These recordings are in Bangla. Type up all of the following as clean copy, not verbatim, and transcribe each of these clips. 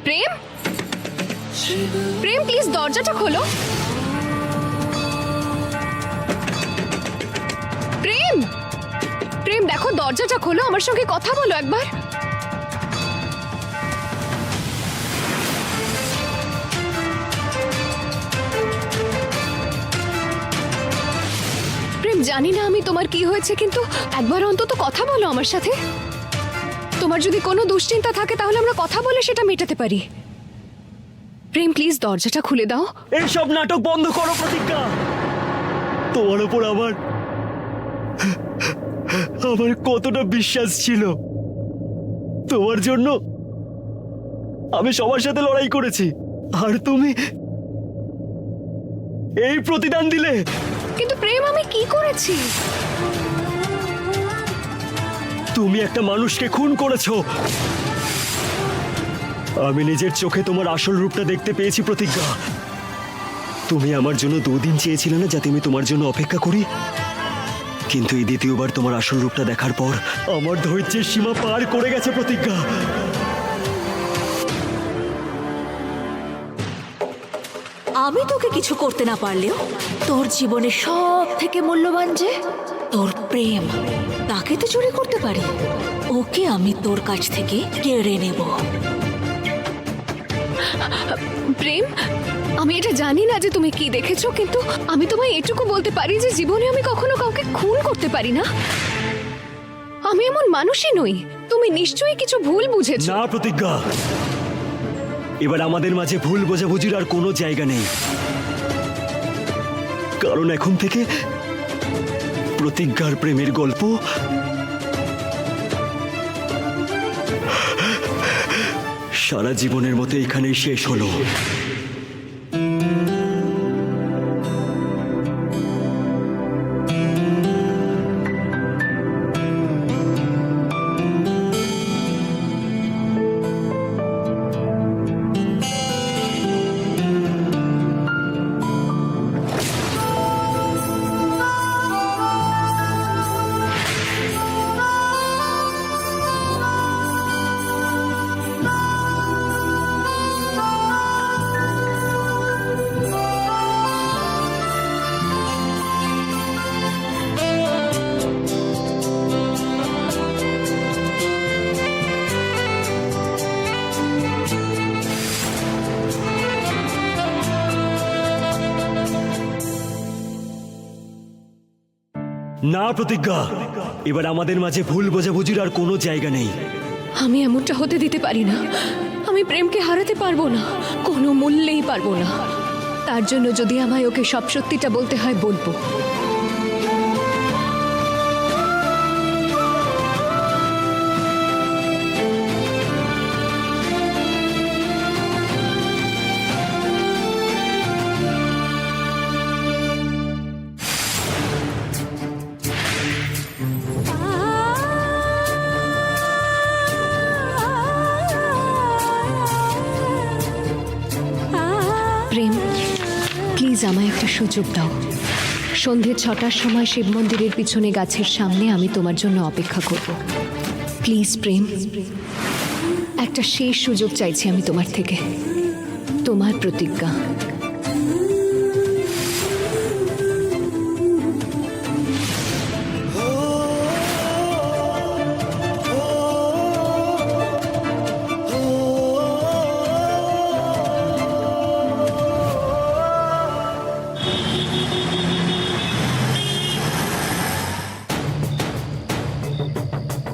প্রেম, প্রেম প্লিজ দরজাটা খোলো। প্রেম, প্রেম দেখো দরজাটা খোলো, আমার সঙ্গে কথা বলো একবার। প্রেম জানি না আমি তোমার কি হয়েছে, কিন্তু একবার অন্তত কথা বলো আমার সাথে। তোমার যদি কোনো দুশ্চিন্তা থাকে তাহলে আমরা কথা বলে সেটা মেটাতে পারি। প্রেম প্লিজ দরজাটা খুলে দাও। এইসব নাটক বন্ধ করো প্রতিজ্ঞা। তোমার উপর আমার কতটা বিশ্বাস ছিল। তোমার জন্য আমি সবার সাথে লড়াই করেছি, আর তুমি এই প্রতিদান দিলে। কিন্তু প্রেম আমি কি করেছি? তুমি একটা মানুষকে খুন করেছো। আমি নিজের চোখে তোমার আসল রূপটা দেখতে পেয়েছি প্রতিজ্ঞা। তুমি আমার জন্য 2 দিন চেয়েছিলে না যাতে আমি তোমার জন্য অপেক্ষা করি, কিন্তু এই দ্বিতীয়বার তোমার আসল রূপটা দেখার পর আমার ধৈর্যের সীমা পার করে গেছে প্রতিজ্ঞা। আমি তোকে কিছু করতে না পারলেও তোর জীবনে সব থেকে মূল্যবান যে তোর প্রেম, তাকে তো চুরি করতে পারি। ওকে আমি তোর কাছ থেকে কেড়ে নেব। প্রেম, আমি এটা জানি না যে তুমি কি দেখেছো, কিন্তু আমি তোমায় এটুকু বলতে পারি যে জীবনে আমি কখনো কাউকে খুন করতে পারি না। আমি এমন মানুষই নই। তুমি নিশ্চয়ই কিছু ভুল বুঝেছো। না প্রতিজ্ঞা, এবার আমাদের মাঝে ভুল বোঝাবুঝির আর কোনো জায়গা নেই, কারণ এখন থেকে প্রতিজ্ঞার প্রেমের গল্প সারা জীবনের মতো এখানেই শেষ হলো। না প্রতিজ্ঞা, এবার আমাদের মাঝে ভুল বোঝাবুঝির আর কোনো জায়গা নেই। আমি এমনটা হতে দিতে পারি না। আমি প্রেমকে হারাতে পারবো না, কোনো মূল্যেই পারবো না। তার জন্য যদি আমায় ওকে সব সত্যিটা বলতে হয় বলবো। প্রেম প্লিজ আমায় একটা সুযোগ দাও। সন্ধে 6টার সময় শিব মন্দিরের পিছনে গাছের সামনে আমি তোমার জন্য অপেক্ষা করব। প্লিজ প্রেম, একটা শেষ সুযোগ চাইছি আমি তোমার থেকে। তোমার প্রতিজ্ঞা।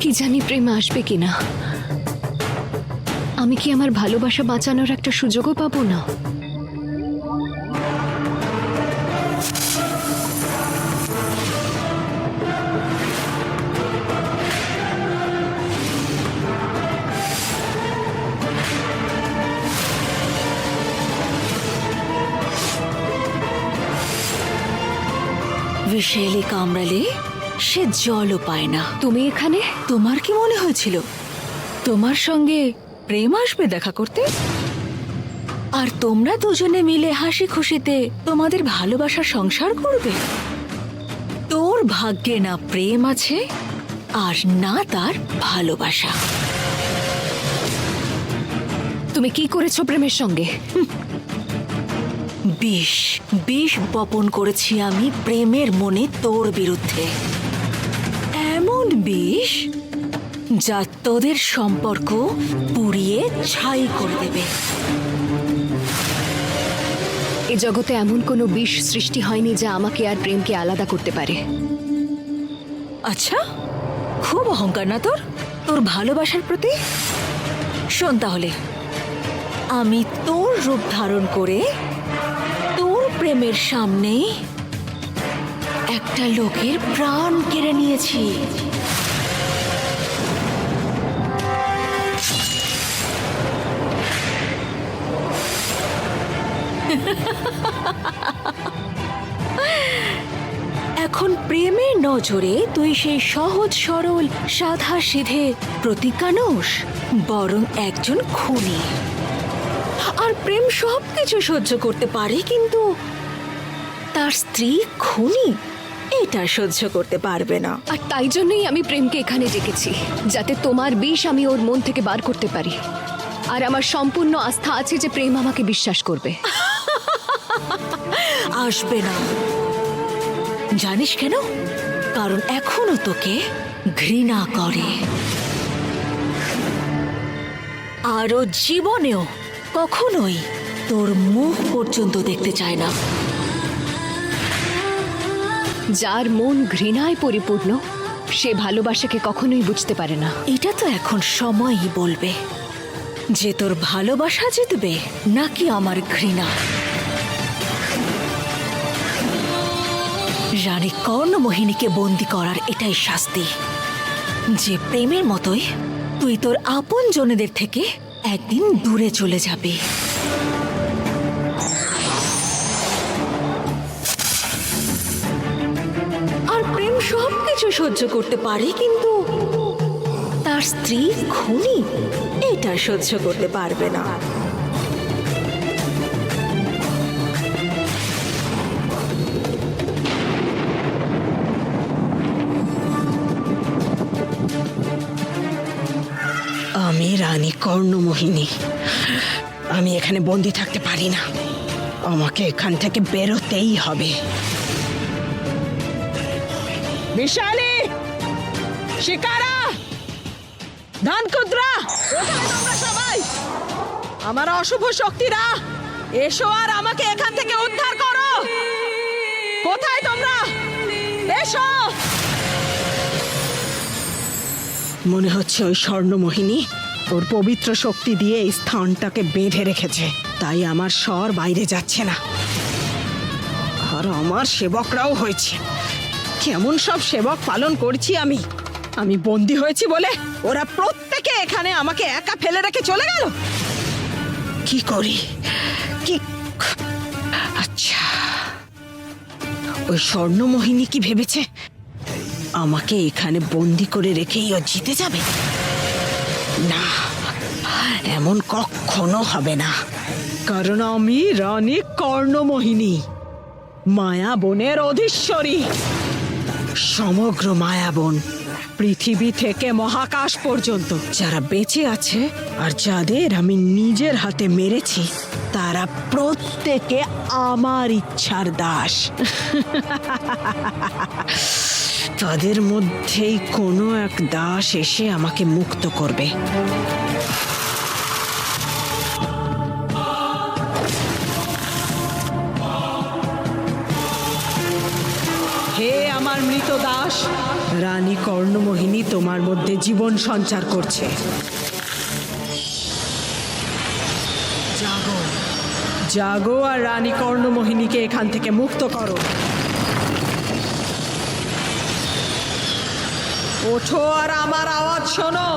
কি জানি প্রেম আসবে কিনা। আমি কি আমার ভালোবাসা বাঁচানোর একটা সুযোগও পাবো না? বিষেলি কামড়ালে সে জলও পায় না। তুমি এখানে? তোমার কি মনে হয়েছিল তোমার সঙ্গে প্রেম আসবে দেখা করতে? আর তোমরা দুজনে মিলে হাসি খুশিতে তোমাদের ভালোবাসার সংসার করবে? তোর ভাগ্যে না প্রেম আছে আর না তার ভালোবাসা। তুমি কি করেছো প্রেমের সঙ্গে? বিষ বিষ বপন করেছি আমি প্রেমের মনে তোর বিরুদ্ধে। এমন বিষ যা তোদের সম্পর্ক পুড়িয়ে ছাই করে দেবে। এ জগতে এমন কোনো বিষ সৃষ্টি হয়নি যা আমাকে আর প্রেমকে আলাদা করতে পারে। আচ্ছা, খুব অহংকার না তোর তোর ভালোবাসার প্রতি? শোন তাহলে, আমি তোর রূপ ধারণ করে তোর প্রেমের সামনে একটা লোকের প্রাণ কেড়ে নিয়েছি। এখন প্রেমের নজরে তুই সেই সহজ সরল সাদা সিধে প্রতিজ্ঞা নোস, বরং একজন খুনি। আর প্রেম সবকিছু সহ্য করতে পারে, কিন্তু তার স্ত্রী খুনি এটা সহ্য করতে পারবে না। আর তাই জন্যই আমি প্রেমকে এখানে ডেকেছি, যাতে তোমার বিষ আমি ওর মন থেকে বার করতে পারি। আর আমার সম্পূর্ণ আস্থা আছে যে প্রেম আমাকে বিশ্বাস করবে। আসবে না। জানিস কেন? কারণ এখনো তোকে ঘৃণা করে, আরও জীবনেও কখনোই তোর মুখ পর্যন্ত দেখতে চায় না। যার মন ঘৃণায় পরিপূর্ণ সে ভালোবাসাকে কখনোই বুঝতে পারে না। এটা তো এখন সময়ই বলবে যে তোর ভালোবাসা জিতবে নাকি আমার ঘৃণা। রানী কর্ণমোহিনীকে বন্দি করার এটাই শাস্তি, যে প্রেমের মতোই তুই তোর আপন জনেদের থেকে একদিন দূরে চলে যাবি। আর প্রেম সবকিছু সহ্য করতে পারে, কিন্তু তার স্ত্রী খুনি এটা সহ্য করতে পারবে না। আমি রানী কর্ণমোহিনী, আমি এখানে বন্দি থাকতে পারি না। আমাকে এখান থেকে বেরোতেই হবে। বিশালী, শিকারা, ধানকুদ্রা, কোথায় তোমরা সবাই? আমার অশুভ শক্তিরা, এসো আর আমাকে এখান থেকে উদ্ধার করো। কোথায় তোমরা? এসো। মনে হচ্ছে ওই স্বর্ণমোহিনী ওর পবিত্র শক্তি দিয়ে এই স্থানটাকে বেঁধে রেখেছে, তাই আমার স্বর বাইরে যাচ্ছে না। আর আমার সেবকরাও হয়েছে। কেমন সব সেবক পালন করছি আমি। আমি বন্দী হয়েছি বলে ওরা প্রত্যেকে এখানে আমাকে একা ফেলে রেখে চলে গেল। কি করি কি? আচ্ছা, ওই স্বর্ণমোহিনী কি ভেবেছে আমাকে এখানে বন্দি করে রেখেই ও জিতে যাবে? না, এমন কখনো হবে না। কারণ আমি রানী কর্ণমোহিনী, মায়াবনের অধীশ্বরী। সমগ্র মায়াবন, পৃথিবী থেকে মহাকাশ পর্যন্ত যারা বেঁচে আছে আর যাদের আমি নিজের হাতে মেরেছি, তারা প্রত্যেকে আমার ইচ্ছার দাস। তাদের মধ্যেই কোনো এক দাস এসে আমাকে মুক্ত করবে। হে আমার মৃত দাস, রানী কর্ণমোহিনী তোমার মধ্যে জীবন সঞ্চার করছে। জাগো, জাগো আর রানী কর্ণমোহিনীকে এখান থেকে মুক্ত করো। ওঠো আর আমার আওয়াজ শোনো।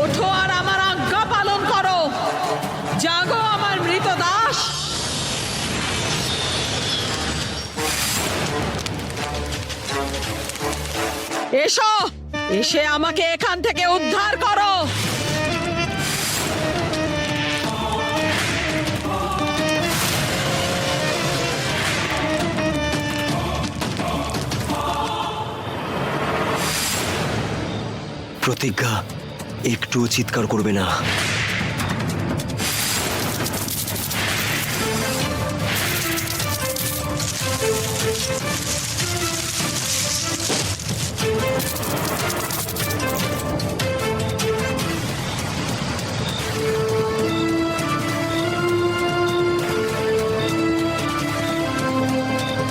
ওঠো আর আমার আজ্ঞা পালন করো। জাগো আমার মৃত দাস। এসো, এসে আমাকে এখান থেকে উদ্ধার করো। প্রতিজ্ঞা, একটুও চিৎকার করবে না।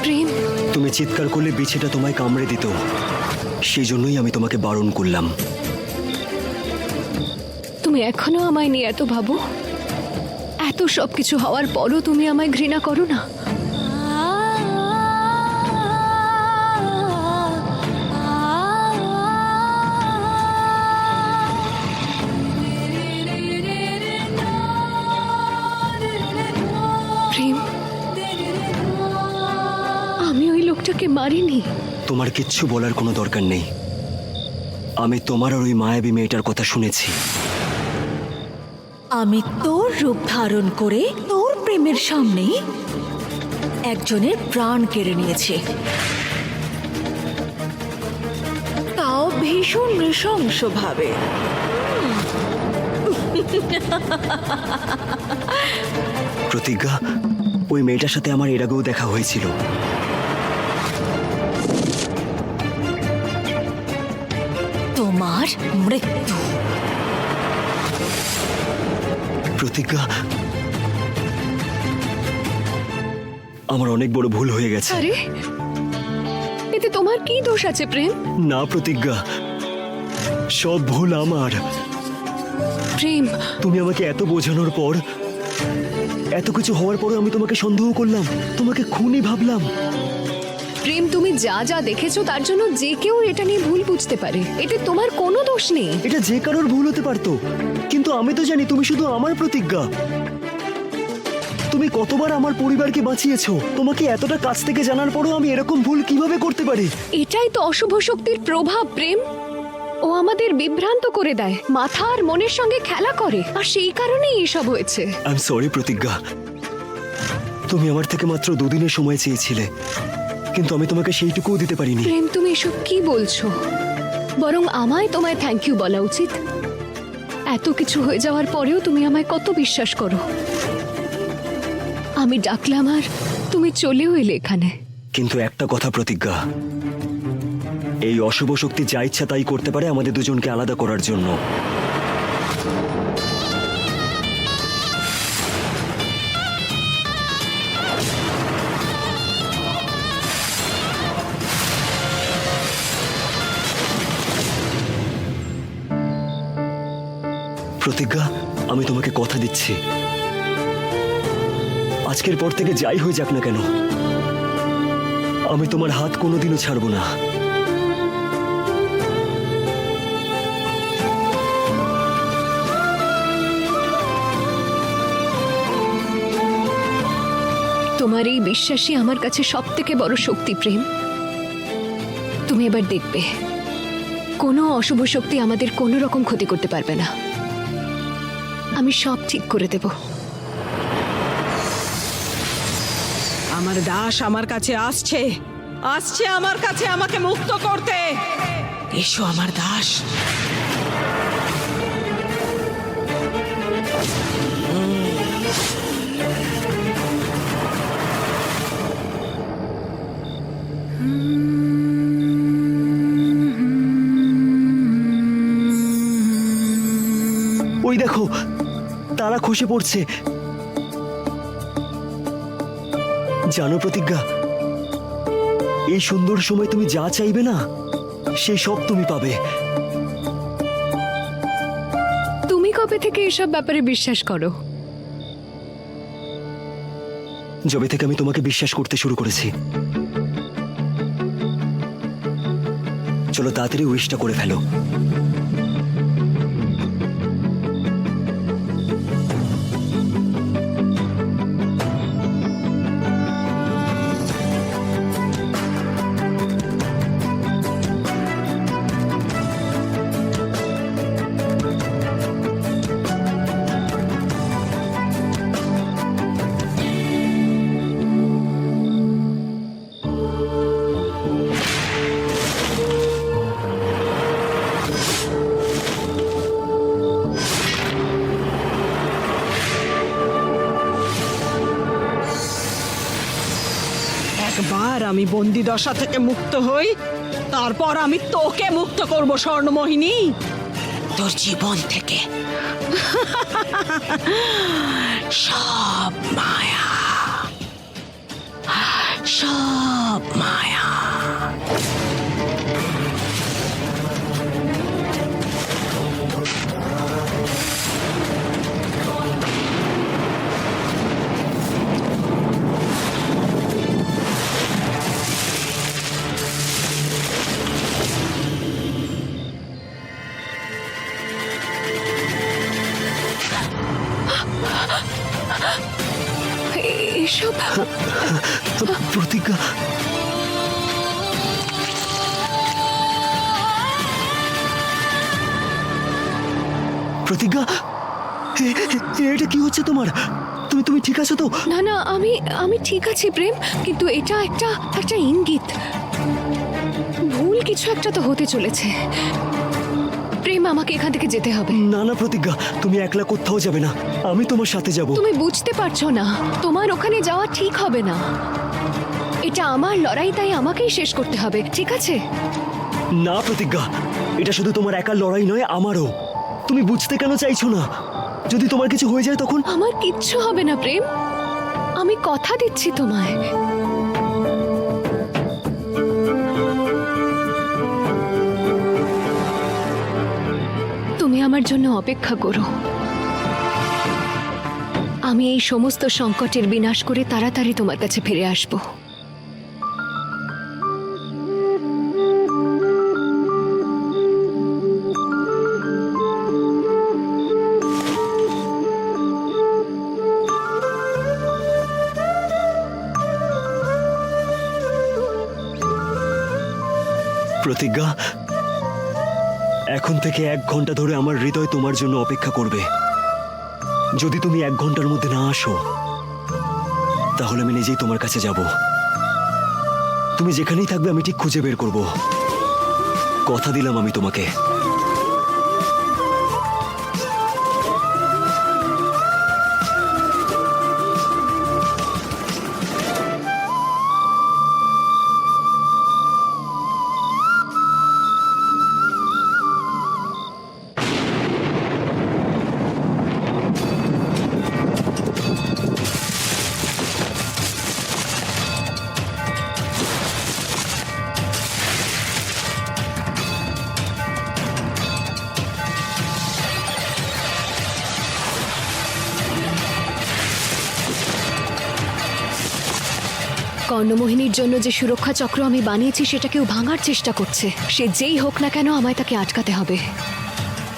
প্রেম, তুমি চিৎকার করলে বিছেটা তোমায় কামড়ে দিত, সেই জন্যই আমি তোমাকে বারণ করলাম। তুমি এখনো আমায় নিয়ে এত ভাবো? এত সবকিছু হওয়ার পরও তুমি আমায় ঘৃণা করো না? প্রেম, আমি ওই লোকটাকে মারিনি। তোমার কিচ্ছু বলার কোনো দরকার নেই। আমি তোমার আর ওই মায়াবী মেয়েটার কথা শুনেছি। আমি তোর রূপ ধারণ করে তোর প্রেমের সামনেই একজনের প্রাণ কেড়ে নিয়েছে, তাও ভীষণ নৃশংসভাবে। প্রতিজ্ঞা, ওই মেয়েটার সাথে আমার এর আগেও দেখা হয়েছিল। তোমার মৃত্যু। প্রতিজ্ঞা, আমার অনেক বড় ভুল হয়ে গেছে। আরে, এতে তোমার কি দোষ আছে প্রেম? না প্রতিজ্ঞা, সব ভুল আমার। প্রেম, তুমি আমাকে এত বোঝানোর পর, এত কিছু হওয়ার পরে আমি তোমাকে সন্দেহ করলাম, তোমাকে খুনি ভাবলাম। প্রেম, তুমি যা যা দেখেছো তার জন্য যে কেউ এটা নিয়ে ভুল বুঝতে পারে। এতে তোমার কোনো দোষ নেই। এটা যে কারোর ভুল হতে পারতো, কিন্তু আমি তো জানি তুমি শুধু আমার প্রতিজ্ঞা। তুমি কতবার আমার পরিবারকে বাঁচিয়েছো, তোমাকে এতটা কাছ থেকে জানার পরও আমি এরকম ভুল কিভাবে করতে পারি? এটাই তো অশুভ শক্তির প্রভাব প্রেম। ও আমাদের বিভ্রান্ত করে দেয়, মাথা আর মনের সঙ্গে খেলা করে, আর সেই কারণেই এসব হয়েছে। আই এম সরি প্রতিজ্ঞা, তুমি আমার থেকে মাত্র দুদিনের সময় চেয়েছিলে, কিন্তু আমি তোমাকে সেইটুকুও দিতে পারিনি। প্রেম, তুমি এসব কি বলছো? বরং আমায় তোমায় থ্যাংক ইউ বলা উচিত। এত কিছু হয়ে যাওয়ার পরেও তুমি আমায় কত বিশ্বাস করো। আমি ডাকলাম আর তুমি চলেও এলে এখানে। কিন্তু একটা কথা প্রতিজ্ঞা, এই অশুভ শক্তি যা ইচ্ছা তাই করতে পারে আমাদের দুজনকে আলাদা করার জন্য। প্রতিজ্ঞা, আমি তোমাকে কথা দিচ্ছি, আজকের পর থেকে যাই হয়ে যাক না কেন, আমি তোমার হাত কোনোদিনও ছাড়বো না। তোমার এই বিশ্বাসই আমার কাছে সব থেকে বড় শক্তি প্রেম। তুমি এবার দেখবে কোনো অশুভ শক্তি আমাদের কোনো রকম ক্ষতি করতে পারবে না। আমি সব ঠিক করে দেব। আমার দাস আমার কাছে আসছে, আসছে আমার কাছে আমাকে মুক্ত করতে। এসো আমার দাস। ওই দেখো, তারা খসে পড়ছে। জানো প্রতিজ্ঞা, এই সুন্দর সময় তুমি যা চাইবে না সেই সব তুমি পাবে। তুমি কবে থেকে এসব ব্যাপারে বিশ্বাস করো? যবে থেকে আমি তোমাকে বিশ্বাস করতে শুরু করেছি। চলো তাড়াতাড়ি উইশটা করে ফেলো। একবার আমি বন্দি দশা থেকে মুক্ত হই, তারপর আমি তোকে মুক্ত করব স্বর্ণমোহিনী, তোর জীবন থেকে। সব মায়া, সব মায়া। এসব প্রতিজ্ঞা, প্রতিজ্ঞা, এটা কি হচ্ছে তোমার? তুমি তুমি ঠিক আছো তো? না না, আমি আমি ঠিক আছি প্রেম, কিন্তু এটা একটা একটা ইঙ্গিত। ভুল কিছু একটা তো হতে চলেছে। প্রেম, আমাকে এখান থেকে যেতে হবে। না না প্রতিজ্ঞা, তুমি একলা কোথাও যাবে না, আমি তোমার সাথে যাব। তুমি বুঝতে পারছো না, তোমার ওখানে যাওয়া ঠিক হবে না। এটা আমার লড়াই, তাই আমাকেই শেষ করতে হবে, ঠিক আছে? না প্রতিজ্ঞা, এটা শুধু তোমার একার লড়াই নয়, আমারও। তুমি বুঝতে কেন চাইছো না? যদি তোমার কিছু হয়ে যায় তখন? আমার কিচ্ছু হবে না প্রেম, আমি কথা দিচ্ছি তোমায়। তুমি আমার জন্য অপেক্ষা করো। আমি এই সমস্ত সংকটের বিনাশ করে তাড়াতাড়ি তোমার কাছে ফিরে আসব। প্রতিজ্ঞা, এখন থেকে 1 ঘন্টা ধরে আমার হৃদয় তোমার জন্য অপেক্ষা করবে। যদি তুমি 1 ঘন্টার মধ্যে না আসো, তাহলে আমি নিজেই তোমার কাছে যাব। তুমি যেখানেই থাকবে আমি ঠিক খুঁজে বের করব। কথা দিলাম আমি তোমাকে। কর্ণমোহিনীর জন্য যে সুরক্ষা চক্র আমি বানিয়েছি সেটা কেউ ভাঙার চেষ্টা করছে। সে যেই হোক না কেন, আমায় তাকে আটকাতে হবে।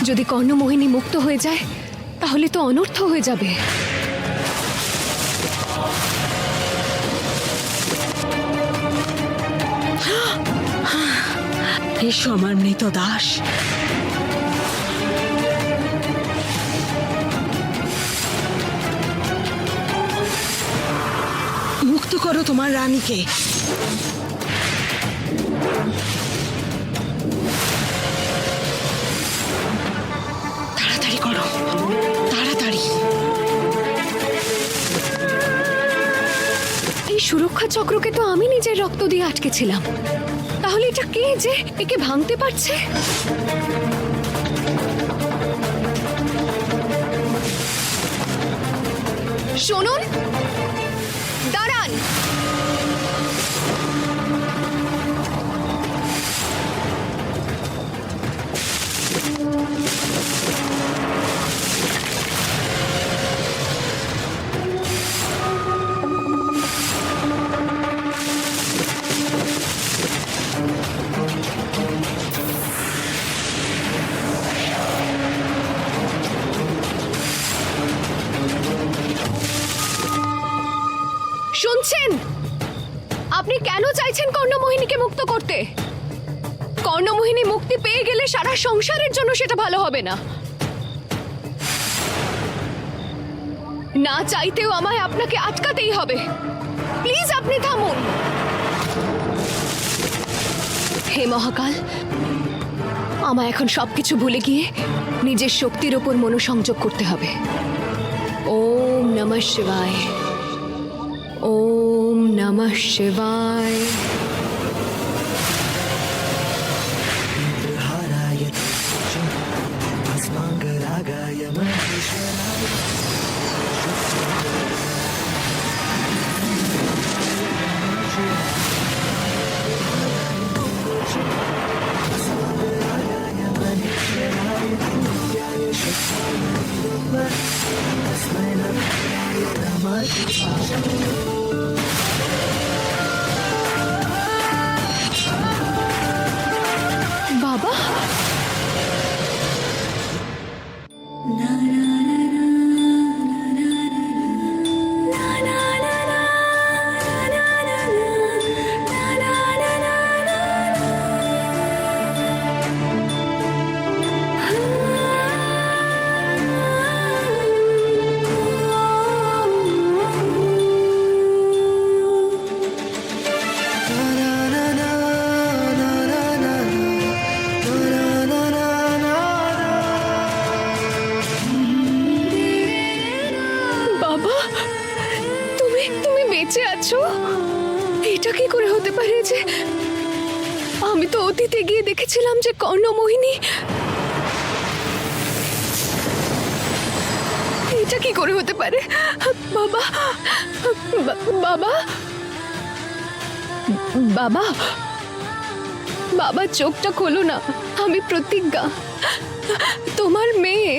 যদি কর্ণমোহিনী মুক্ত হয়ে যায় তাহলে তো অনর্থ হয়ে যাবে। এসো আমার মৃত দাস। মুক্ত করো তোমার রানীকে। তাড়াতাড়ি করো, তাড়াতাড়ি। এই সুরক্ষা চক্রকে তো আমি নিজের রক্ত দিয়ে আটকেছিলাম, তাহলে এটা কে যে একে ভাঙতে পারছে? শুনুন, দাঁড়ান। শুনছেন? আপনি কেন চাইছেন কর্ণমোহিনীকে মুক্ত করতে? কর্ণমোহিনী মুক্তি পেয়ে গেলে সারা সংসারের জন্য সেটা ভালো হবে না। না চাইতেও আমায় আপনাকে আটকাতেই হবে। প্লিজ আপনি থামুন। হে মহাকাল, আমায় এখন সবকিছু ভুলে গিয়ে নিজের শক্তির ওপর মনোসংযোগ করতে হবে। ওম নমঃ শিবায়, ওম নমঃ শিবায়। বাবা, বাবা, তুমি তুমি বেঁচে আছো? এটা কি করে হতে পারে যে আমি তো অতীতে গিয়ে দেখেছিলাম যে কর্ণমোহিনী। এটা কি করে হতে পারে? বাবা, বাবা, বাবা, বাবা, চোখটা খোলো না। আমি প্রতিজ্ঞা, তোমার মেয়ে।